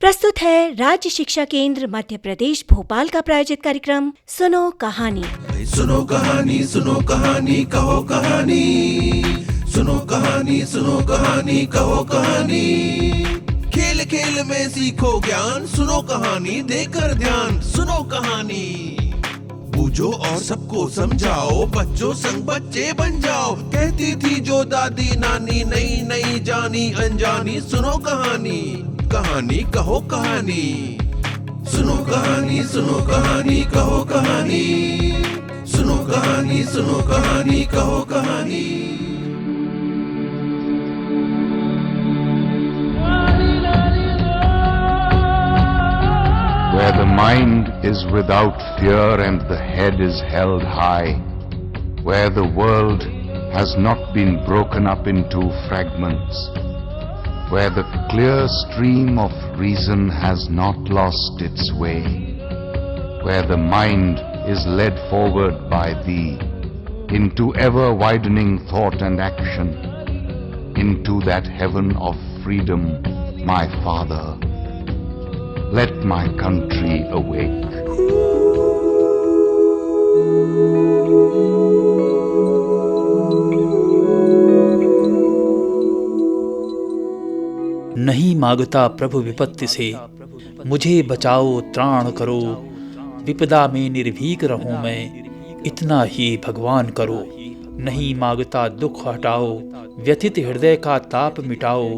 प्रस्तुत है राज्य शिक्षा केंद्र मध्य प्रदेश भोपाल का प्रायोजित कार्यक्रम सुनो कहानी। सुनो कहानी, सुनो कहानी, कहो कहानी। सुनो कहानी, सुनो कहानी, कहो कहानी। खेल खेल में सीखो ज्ञान, सुनो कहानी देकर ध्यान। सुनो कहानी, बूझो और सबको समझाओ, बच्चों संग बच्चे बन जाओ। कहती थी जो दादी नानी, नई नई जानी अनजानी। सुनो कहानी, कहानी कहो कहानी। सुनो कहानी, सुनो कहानी, कहो कहानी। सुनो कहानी, सुनो कहानी, कहो कहानी। Where the mind is without fear and the head is held high, where the world has not been broken up into fragments, where the clear stream of reason has not lost its way, where the mind is led forward by thee into ever-widening thought and action, into that heaven of freedom, my Father, let my country awake. नहीं मांगता प्रभु विपत्ति से, मुझे बचाओ त्राण करो। विपदा में निर्भीक रहूं मैं, इतना ही भगवान करो। नहीं मांगता दुख हटाओ, व्यथित हृदय का ताप मिटाओ।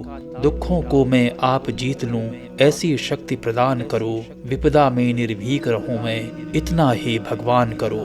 दुखों को मैं आप जीत लूं, ऐसी शक्ति प्रदान करो। विपदा में निर्भीक रहूं मैं, इतना ही भगवान करो।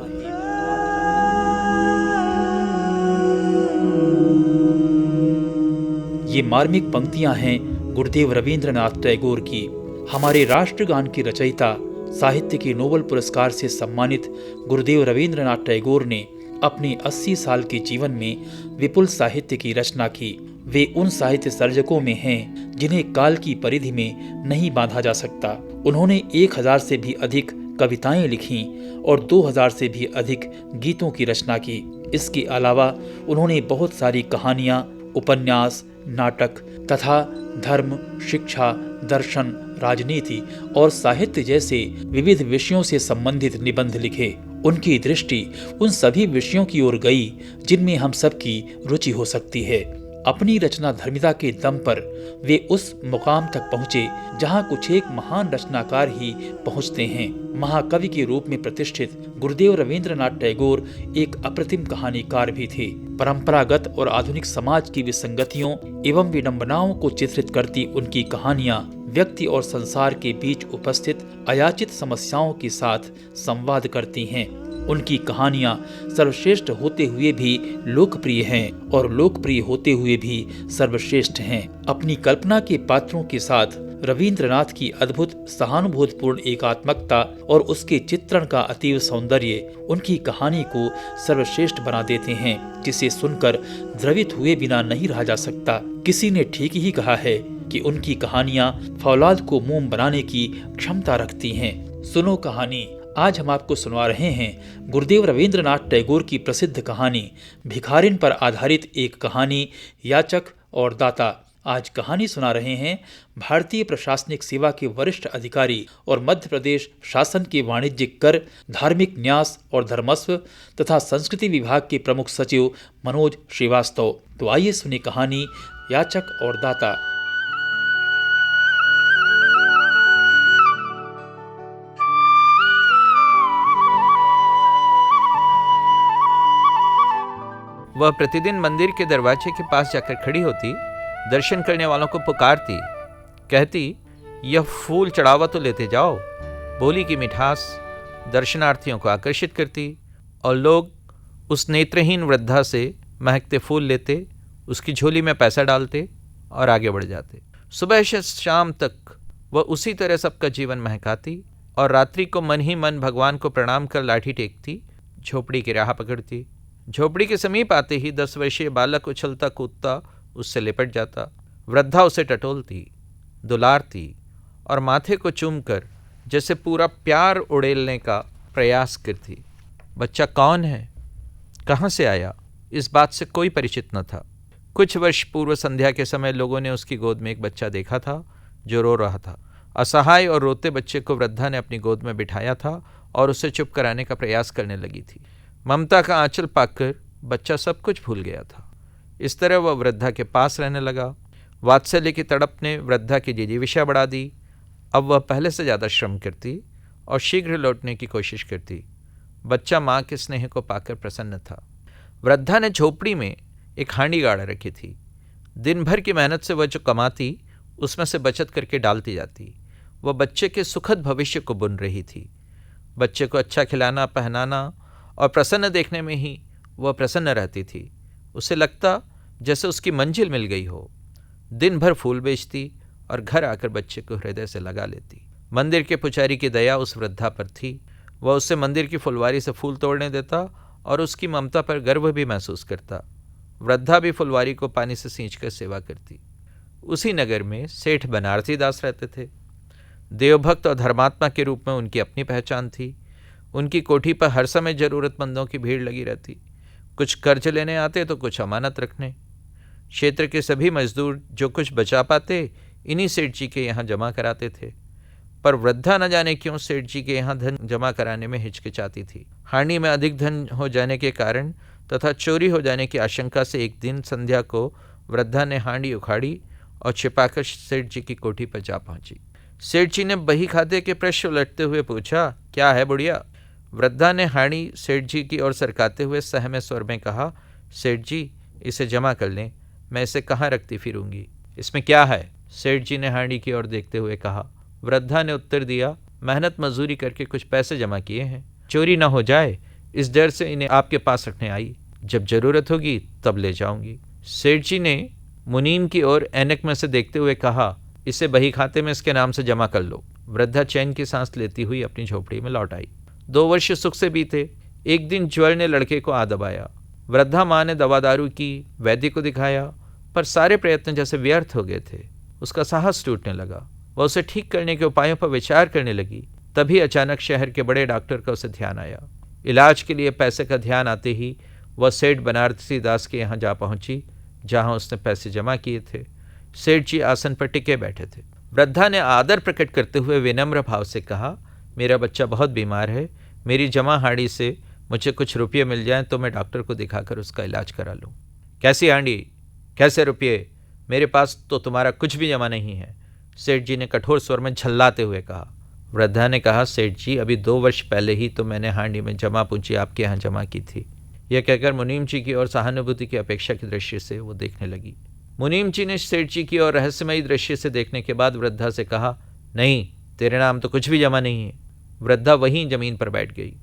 ये मार्मिक पंक्तियां हैं गुरुदेव रवींद्रनाथ टैगोर की। हमारे राष्ट्रगान की रचयिता, साहित्य के नोबेल पुरस्कार से सम्मानित गुरुदेव रवींद्रनाथ टैगोर ने अपने 80 साल के जीवन में विपुल साहित्य की रचना की। वे उन साहित्य सर्जकों में हैं जिन्हें काल की परिधि में नहीं बांधा जा सकता। उन्होंने 1000 से भी अधिक कविताएं लिखी और 2000 से भी अधिक गीतों की रचना की। इसके अलावा उन्होंने बहुत सारी कहानियां, उपन्यास, नाटक तथा धर्म, शिक्षा, दर्शन, राजनीति और साहित्य जैसे विविध विषयों से संबंधित निबंध लिखे। उनकी दृष्टि उन सभी विषयों की ओर गई जिनमें हम सबकी रुचि हो सकती है। अपनी रचना धर्मिता के दम पर वे उस मुकाम तक पहुँचे जहाँ कुछ एक महान रचनाकार ही पहुँचते हैं। महाकवि के रूप में प्रतिष्ठित गुरुदेव रवींद्रनाथ टैगोर एक अप्रतिम कहानीकार भी थे। परंपरागत और आधुनिक समाज की विसंगतियों एवं विडंबनाओं को चित्रित करती उनकी कहानियां व्यक्ति और संसार के बीच उपस्थित अयाचित समस्याओं के साथ संवाद करती हैं। उनकी कहानियां सर्वश्रेष्ठ होते हुए भी लोकप्रिय हैं और लोकप्रिय होते हुए भी सर्वश्रेष्ठ हैं। अपनी कल्पना के पात्रों के साथ रवींद्रनाथ की अद्भुत सहानुभूतिपूर्ण एकात्मकता और उसके चित्रण का अतीव सौंदर्य उनकी कहानी को सर्वश्रेष्ठ बना देते हैं, जिसे सुनकर द्रवित हुए बिना नहीं रहा जा सकता। किसी ने ठीक ही कहा है कि उनकी कहानियां फौलाद को मोम बनाने की क्षमता रखती हैं। सुनो कहानी। आज हम आपको सुनवा रहे हैं गुरुदेव रवींद्रनाथ टैगोर की प्रसिद्ध कहानी भिखारिन पर आधारित एक कहानी, याचक और दाता। आज कहानी सुना रहे हैं भारतीय प्रशासनिक सेवा के वरिष्ठ अधिकारी और मध्य प्रदेश शासन के वाणिज्यिक कर, धार्मिक न्यास और धर्मस्व तथा संस्कृति विभाग के प्रमुख सचिव मनोज श्रीवास्तव। तो आइए सुने कहानी याचक और दाता। वह प्रतिदिन मंदिर के दरवाजे के पास जाकर खड़ी होती, दर्शन करने वालों को पुकारती, कहती, यह फूल चढ़ावा तो लेते जाओ। बोली की मिठास दर्शनार्थियों को आकर्षित करती और लोग उस नेत्रहीन वृद्धा से महकते फूल लेते, उसकी झोली में पैसा डालते और आगे बढ़ जाते। सुबह से शाम तक वह उसी तरह सबका जीवन महकाती और रात्रि को मन ही मन भगवान को प्रणाम कर लाठी टेकती, झोपड़ी की राह पकड़ती। झोपड़ी के समीप आते ही 10 वर्षीय बालक उछलता कूदता उससे लिपट जाता। वृद्धा उसे टटोलती, दुलारती और माथे को चूमकर जैसे पूरा प्यार उड़ेलने का प्रयास करती। बच्चा कौन है, कहाँ से आया, इस बात से कोई परिचित न था। कुछ वर्ष पूर्व संध्या के समय लोगों ने उसकी गोद में एक बच्चा देखा था जो रो रहा था। असहाय और रोते बच्चे को वृद्धा ने अपनी गोद में बिठाया था और उसे चुप कराने का प्रयास करने लगी थी। ममता का आंचल पाकर बच्चा सब कुछ भूल गया था। इस तरह वह वृद्धा के पास रहने लगा। वात्सल्य की तड़प ने वृद्धा की जिजीविषा बढ़ा दी। अब वह पहले से ज़्यादा श्रम करती और शीघ्र लौटने की कोशिश करती। बच्चा माँ के स्नेह को पाकर प्रसन्न था। वृद्धा ने झोपड़ी में एक हांडी गाड़ रखी थी। दिन भर की मेहनत से वह जो कमाती उसमें से बचत करके डालती जाती। वह बच्चे के सुखद भविष्य को बुन रही थी। बच्चे को अच्छा खिलाना, पहनाना और प्रसन्न देखने में ही वह प्रसन्न रहती थी। उसे लगता जैसे उसकी मंजिल मिल गई हो। दिन भर फूल बेचती और घर आकर बच्चे को हृदय से लगा लेती। मंदिर के पुजारी की दया उस वृद्धा पर थी। वह उससे मंदिर की फुलवारी से फूल तोड़ने देता और उसकी ममता पर गर्व भी महसूस करता। वृद्धा भी फुलवारी को पानी से सींचकर सेवा करती। उसी नगर में सेठ बनारसी दास रहते थे। देवभक्त और धर्मात्मा के रूप में उनकी अपनी पहचान थी। उनकी कोठी पर हर समय जरूरतमंदों की भीड़ लगी रहती। कुछ कर्ज लेने आते तो कुछ अमानत रखने। क्षेत्र के सभी मजदूर जो कुछ बचा पाते इन्हीं सेठ जी के यहाँ जमा कराते थे। पर वृद्धा न जाने क्यों सेठ जी के यहाँ धन जमा कराने में हिचकिचाती थी। हांडी में अधिक धन हो जाने के कारण तथा चोरी हो जाने की आशंका से एक दिन संध्या को वृद्धा ने हांडी उखाड़ी और छिपाकर सेठ जी की कोठी पर जा पहुंची। सेठ जी ने बही खाते के पृष्ठ उलटते हुए पूछा, क्या है बुढ़िया? वृद्धा ने हांडी सेठ जी की ओर सरकाते हुए सहमे स्वर में कहा, सेठ जी इसे जमा कर लें, मैं इसे कहाँ रखती फिरूंगी, इसमें क्या है? सेठ जी ने हांडी की ओर देखते हुए कहा। वृद्धा ने उत्तर दिया, मेहनत मजदूरी करके कुछ पैसे जमा किए हैं, चोरी ना हो जाए इस डर से इन्हें आपके पास रखने आई, जब जरूरत होगी तब ले जाऊंगी। सेठ जी ने मुनीम की ओर ऐनक में से देखते हुए कहा, इसे बही खाते में इसके नाम से जमा कर लो। वृद्धा चैन की सांस लेती हुई अपनी झोपड़ी में लौट आई। 2 वर्ष सुख से बीते। एक दिन ज्वर ने लड़के को आ दबाया। वृद्धा माँ ने दवा दारू की, वैद्य को दिखाया, पर सारे प्रयत्न जैसे व्यर्थ हो गए थे। उसका साहस टूटने लगा। वह उसे ठीक करने के उपायों पर विचार करने लगी। तभी अचानक शहर के बड़े डॉक्टर का उसे ध्यान आया। इलाज के लिए पैसे का ध्यान आते ही वह सेठ बनारसी दास के यहाँ जा पहुंची, जहां उसने पैसे जमा किए थे। सेठ जी आसन पर टिके बैठे थे। वृद्धा ने आदर प्रकट करते हुए विनम्र भाव से कहा, मेरा बच्चा बहुत बीमार है, मेरी जमा हांडी से मुझे कुछ रुपये मिल जाएं तो मैं डॉक्टर को दिखाकर उसका इलाज करा लूँ। कैसी हांडी, कैसे रुपये? मेरे पास तो तुम्हारा कुछ भी जमा नहीं है, सेठ जी ने कठोर स्वर में झल्लाते हुए कहा। वृद्धा ने कहा, सेठ जी अभी 2 वर्ष पहले ही तो मैंने हांडी में जमा पूंजी आपके यहाँ जमा की थी। यह कहकर मुनीम जी की ओर सहानुभूति की अपेक्षा की दृष्टि से वो देखने लगी। मुनीम जी ने सेठ जी की ओर रहस्यमयी दृष्टि से देखने के बाद वृद्धा से कहा, नहीं, तेरे नाम तो कुछ भी जमा नहीं है। वृद्धा वहीं जमीन पर बैठ गई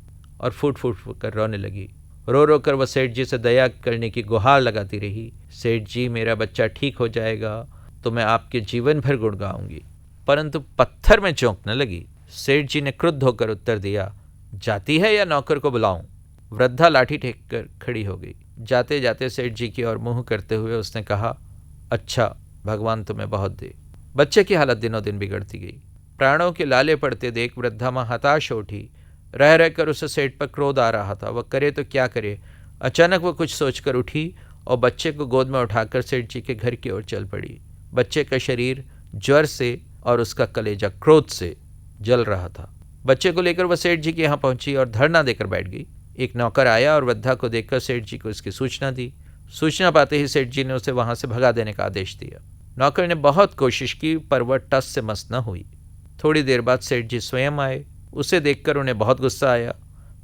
और फूट फूट कर रोने लगी। रो रो कर वह सेठ जी से दया करने की गुहार लगाती रही। सेठ जी, मेरा बच्चा ठीक हो जाएगा तो मैं आपके जीवन भर गुण गाऊंगी। परंतु पत्थर में चौंकने लगी। सेठ जी ने क्रुद्ध होकर उत्तर दिया, जाती है या नौकर को बुलाऊं? वृद्धा लाठी टेक कर खड़ी हो गई। जाते जाते सेठ जी की ओर मुंह करते हुए उसने कहा, अच्छा, भगवान तुम्हें बहुत दे। बच्चे की हालत दिनों दिन बिगड़ती गई। प्राणों के लाले पड़ते देख वृद्धा माँ हताश हो उठी। रह रहकर उसे सेठ पर क्रोध आ रहा था। वह करे तो क्या करे। अचानक वह कुछ सोचकर उठी और बच्चे को गोद में उठाकर सेठ जी के घर की ओर चल पड़ी। बच्चे का शरीर ज्वर से और उसका कलेजा क्रोध से जल रहा था। बच्चे को लेकर वह सेठ जी के यहाँ पहुंची और धरना देकर बैठ गई। एक नौकर आया और वृद्धा को देखकर सेठ जी को इसकी सूचना दी। सूचना पाते ही सेठ जी ने उसे वहां से भगा देने का आदेश दिया। नौकर ने बहुत कोशिश की पर वह टस से मस न हुई। थोड़ी देर बाद सेठ जी स्वयं आए। उसे देखकर उन्हें बहुत गुस्सा आया,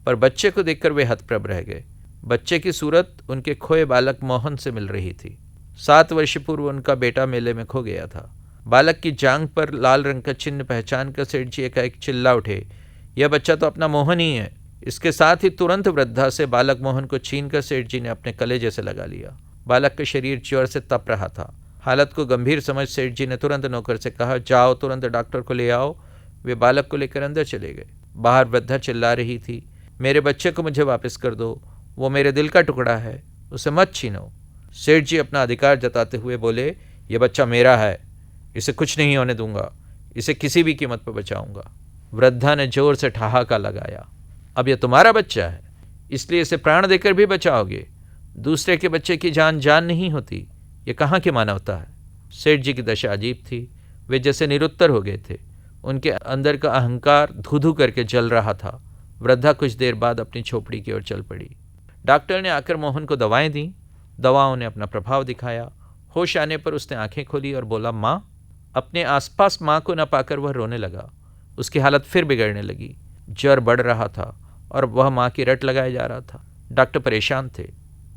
पर बच्चे को देखकर वे हतप्रभ रह गए। बच्चे की सूरत उनके खोए बालक मोहन से मिल रही थी। 7 वर्ष पूर्व उनका बेटा मेले में खो गया था। बालक की जांघ पर लाल रंग का चिन्ह पहचान कर सेठ जी एकाएक चिल्ला उठे, यह बच्चा तो अपना मोहन ही है। इसके साथ ही तुरंत वृद्धा से बालक मोहन को छीनकर सेठ जी ने अपने कलेजे से लगा लिया। बालक का शरीर ज्वर से तप रहा था। हालत को गंभीर समझ सेठ जी ने तुरंत नौकर से कहा, जाओ तुरंत डॉक्टर को ले आओ। वे बालक को लेकर अंदर चले गए। बाहर वृद्धा चिल्ला रही थी, मेरे बच्चे को मुझे वापस कर दो, वो मेरे दिल का टुकड़ा है, उसे मत छीनो। सेठ जी अपना अधिकार जताते हुए बोले, यह बच्चा मेरा है, इसे कुछ नहीं होने दूंगा, इसे किसी भी कीमत पर बचाऊंगा। वृद्धा ने जोर से ठहाका लगाया, अब यह तुम्हारा बच्चा है, इसलिए इसे प्राण देकर भी बचाओगे? दूसरे के बच्चे की जान जान नहीं होती, ये कहाँ की मानवता है? सेठ जी की दशा अजीब थी। वे जैसे निरुत्तर हो गए थे। उनके अंदर का अहंकार धू-धू करके जल रहा था। वृद्धा कुछ देर बाद अपनी झोपड़ी की ओर चल पड़ी। डॉक्टर ने आकर मोहन को दवाएं दी। दवाओं ने अपना प्रभाव दिखाया। होश आने पर उसने आंखें खोली और बोला, माँ। अपने आसपास माँ को न पाकर वह रोने लगा। उसकी हालत फिर बिगड़ने लगी। ज्वर बढ़ रहा था और वह माँ की रट लगाए जा रहा था। डॉक्टर परेशान थे।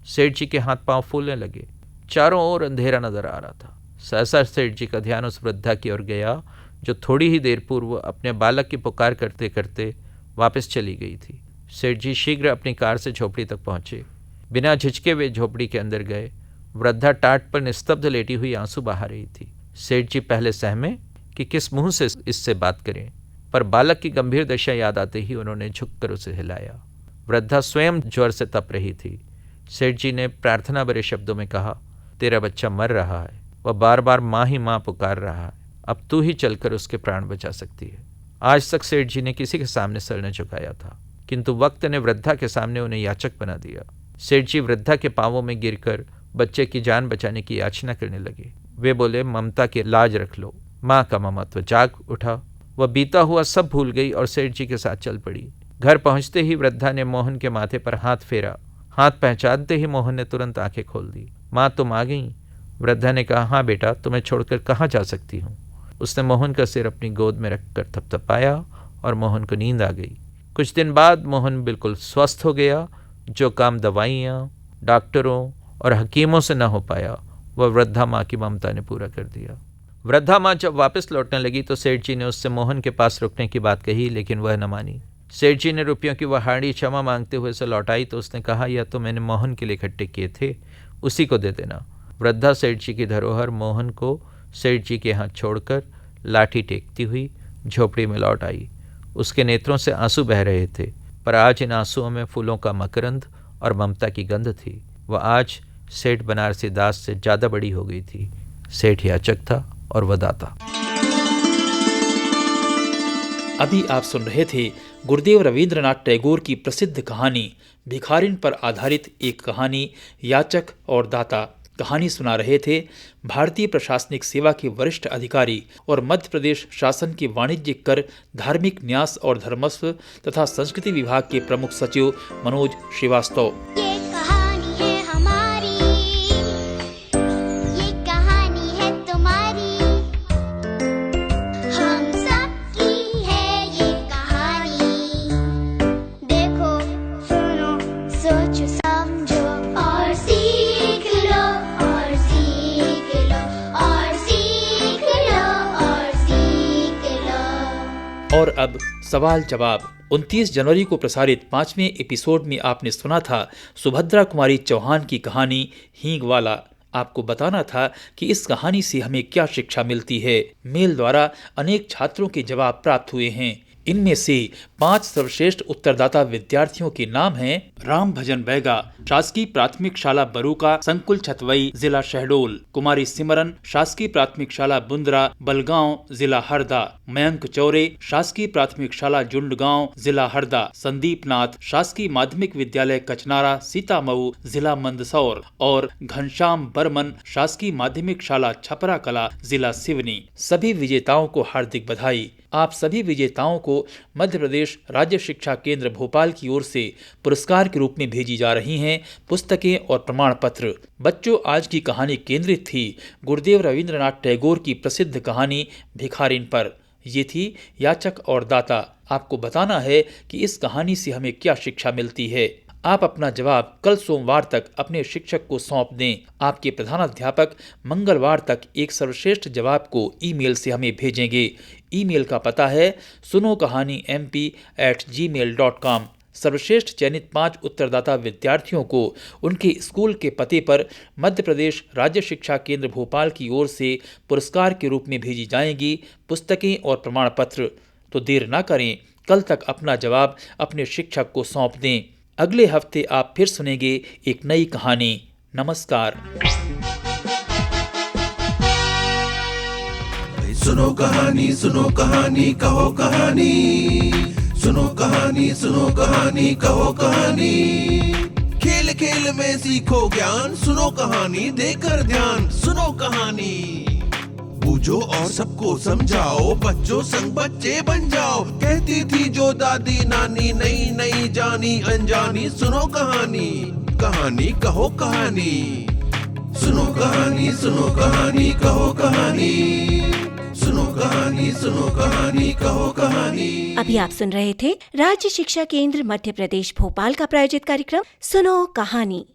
सेठ जी के हाथ पांव फूलने लगे। चारों ओर अंधेरा नजर आ रहा था। सहसा सेठ जी का ध्यान उस वृद्धा की ओर गया जो थोड़ी ही देर पूर्व अपने बालक की पुकार करते करते वापस चली गई थी। सेठ जी शीघ्र अपनी कार से झोपड़ी तक पहुंचे। बिना झिझके वे झोपड़ी के अंदर गए। वृद्धा टाट पर निस्तब्ध लेटी हुई आंसू बहा रही थी। सेठ जी पहले सहमे कि किस मुंह से इससे बात करें, पर बालक की गंभीर दशा याद आते ही उन्होंने झुककर उसे हिलाया। वृद्धा स्वयं ज्वर से तप रही थी। सेठ जी ने प्रार्थना भरे शब्दों में कहा, तेरा बच्चा मर रहा है। वह बार बार माँ ही माँ पुकार रहा है। अब तू ही चलकर उसके प्राण बचा सकती है। आज तक सेठ जी ने किसी के सामने सर न झुकाया था, किंतु वक्त ने वृद्धा के सामने उन्हें याचक बना दिया। सेठ जी वृद्धा के पांवों में गिरकर बच्चे की जान बचाने की याचना करने लगे। वे बोले, ममता की लाज रख लो। माँ का ममत्व जाग उठा। वह बीता हुआ सब भूल गई और सेठ जी के साथ चल पड़ी। घर पहुंचते ही वृद्धा ने मोहन के माथे पर हाथ फेरा। हाथ पहचानते ही मोहन ने तुरंत आंखें खोल दी। माँ, तुम आ गई? वृद्धा ने कहा, हाँ बेटा, तुम्हें छोड़कर कहाँ जा सकती हूँ। उसने मोहन का सिर अपनी गोद में रखकर थपथपाया और मोहन को नींद आ गई। कुछ दिन बाद मोहन बिल्कुल स्वस्थ हो गया। जो काम दवाइयाँ, डॉक्टरों और हकीमों से न हो पाया, वह वृद्धा माँ की ममता ने पूरा कर दिया। वृद्धा माँ जब वापस लौटने लगी तो सेठ जी ने उससे मोहन के पास रुकने की बात कही, लेकिन वह न मानी। सेठ जी ने रुपयों की वह हांडी क्षमा मांगते हुए उसे लौटाई तो उसने कहा, यह तो मैंने मोहन के लिए इकट्ठे किए थे, उसी को दे देना। वृद्धा सेठ जी की धरोहर मोहन को सेठ जी के हाथ छोड़कर लाठी टेकती हुई झोपड़ी में लौट आई। उसके नेत्रों से आंसू बह रहे थे, पर आज इन आंसुओं में फूलों का मकरंद और ममता की गंध थी। वह आज सेठ बनारसी दास से ज़्यादा बड़ी हो गई थी। सेठ याचक था और वह दाता। अभी आप सुन रहे थे गुरुदेव रवींद्रनाथ टैगोर की प्रसिद्ध कहानी भिखारिन पर आधारित एक कहानी याचक और दाता। कहानी सुना रहे थे भारतीय प्रशासनिक सेवा के वरिष्ठ अधिकारी और मध्य प्रदेश शासन के वाणिज्यिक कर, धार्मिक न्यास और धर्मस्व तथा संस्कृति विभाग के प्रमुख सचिव मनोज श्रीवास्तव। और अब सवाल जवाब। 29 जनवरी को प्रसारित 5वें एपिसोड में आपने सुना था सुभद्रा कुमारी चौहान की कहानी हींग वाला। आपको बताना था कि इस कहानी से हमें क्या शिक्षा मिलती है। मेल द्वारा अनेक छात्रों के जवाब प्राप्त हुए हैं। इनमें से 5 सर्वश्रेष्ठ उत्तरदाता विद्यार्थियों के नाम हैं राम भजन बैगा, शासकीय प्राथमिक शाला बरूका, संकुल छतवई, जिला शहडोल; कुमारी सिमरन, शासकीय प्राथमिक शाला बुंदरा, बलगांव, जिला हरदा; मयंक चौरे, शासकीय प्राथमिक शाला जुंडगांव, जिला हरदा; संदीप नाथ, शासकीय माध्यमिक विद्यालय कचनारा, सीतामऊ, जिला मंदसौर; और घनश्याम बर्मन, शासकीय माध्यमिक शाला छपरा कला, जिला सिवनी। सभी विजेताओं को हार्दिक बधाई। आप सभी विजेताओं को मध्य प्रदेश राज्य शिक्षा केंद्र भोपाल की ओर से पुरस्कार के रूप में भेजी जा रही हैं पुस्तकें और प्रमाण पत्र। बच्चों, आज की कहानी केंद्रित थी गुरुदेव रवींद्रनाथ टैगोर की प्रसिद्ध कहानी भिखारिन पर। ये थी याचक और दाता। आपको बताना है कि इस कहानी से हमें क्या शिक्षा मिलती है। आप अपना जवाब कल सोमवार तक अपने शिक्षक को सौंप दें। आपके प्रधानाध्यापक मंगलवार तक एक सर्वश्रेष्ठ जवाब को ईमेल से हमें भेजेंगे। ईमेल का पता है sunokahani.mp@gmail.com। सर्वश्रेष्ठ चयनित 5 उत्तरदाता विद्यार्थियों को उनके स्कूल के पते पर मध्य प्रदेश राज्य शिक्षा केंद्र भोपाल की ओर से पुरस्कार के रूप में भेजी जाएंगी पुस्तकें और प्रमाण पत्र। तो देर ना करें, कल तक अपना जवाब अपने शिक्षक को सौंप दें। अगले हफ्ते आप फिर सुनेंगे एक नई कहानी। नमस्कार। सुनो कहानी, सुनो कहानी, कहो कहानी। सुनो कहानी, सुनो कहानी, कहो कहानी। खेल खेल में सीखो ज्ञान, सुनो कहानी देकर ध्यान। सुनो कहानी। बूझो और सबको समझाओ, बच्चों संग बच्चे बन जाओ। कहती थी जो दादी नानी, नई नई जानी अनजानी, सुनो कहानी, कहानी कहो कहानी, सुनो कहानी, सुनो कहानी, कहो कहानी, सुनो कहानी, सुनो कहानी, कहो कहानी। अभी आप सुन रहे थे राज्य शिक्षा केंद्र मध्य प्रदेश भोपाल का प्रायोजित कार्यक्रम सुनो कहानी।